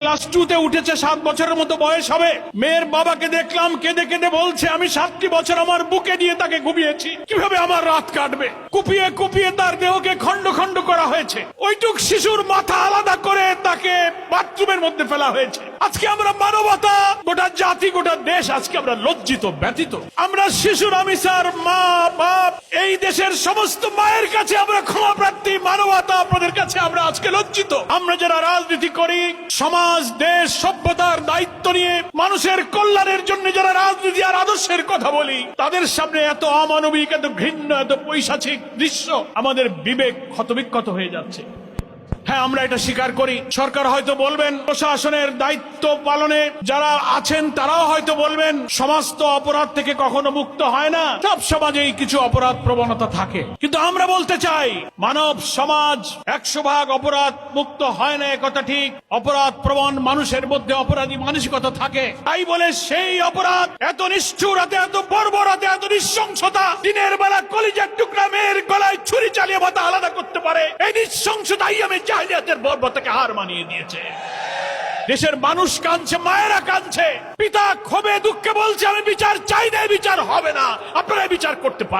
Class 2-তে উঠেছে, 7 বছরের মতো বয়স হবে। মেয়ের বাবাকে দেখলাম কেঁদে কেঁদে বলছে, আমি 7টি বছর আমার বুকে নিয়ে তাকে ঘুমিয়েছি, কিভাবে আমার রাত কাটবে। কুপিয়ে কুপিয়ে তার দেহকে খন্ড খন্ড করা হয়েছে। ওইটুক শিশুর মাথা আলাদা করে তাকে বাথরুমের মধ্যে ফেলা হয়েছে। আজকে আমরা মানবতা, গোটা জাতি, গোটা দেশ আজকে আমরা লজ্জিত, ব্যথিত। আমরা শিশুর আমিসার মা বাপ, এই দেশের সমস্ত মায়ের কাছে আমরা ক্ষমা প্রার্থী। মানবতা আপনাদের কাছে আমরা আজকে লজ্জিত। আমরা যারা রাজনীতি করি, সমাজ, দেশ, সভ্যতার দায়িত্ব নিয়ে মানুষের কল্যাণের জন্য যারা রাজনীতি আর আদর্শের কথা বলি, তাদের সামনে এত অমানবিক, এত ঘৃণ্য, এত পৈশাচিক দৃশ্য, আমাদের বিবেক ক্ষতবিক্ষত হয়ে যাচ্ছে। হ্যাঁ, আমরা এটা স্বীকার করি। সরকার হয়তো বলবেন, প্রশাসনের দায়িত্ব পালনে যারা আছেন তারাও হয়তো বলবেন, সমাজ তো অপরাধ থেকে কখনো মুক্ত হয় না, সব সমাজেই কিছু অপরাধ প্রবণতা থাকে। কিন্তু আমরা বলতে চাই, মানব সমাজ 100% অপরাধ মুক্ত হয় না, একথা ঠিক। অপরাধ প্রবণ মানুষের মধ্যে অপরাধী মানসিকতা থাকে। তাই বলে সেই অপরাধ এত নিষ্ঠুরতা, এত বর্বরতা, এত নৃশংসতা, দিনের বেলা কলিজার টুকরা মেয়ের গলায় ছুরি চালিয়ে মাথা আলাদা করতে পারে, এই নৃশংসতাই আমি জাহিলিয়াতের বর্বরতাকে হার মানিয়ে দিয়েছে। দেশের মানুষ কাঁদছে, মায়েরা কাঁদছে, পিতা ক্ষোভে দুঃখে বলছে, আমি বিচার চাই না, বিচার হবে না, আপনারা বিচার করতে পারবেন।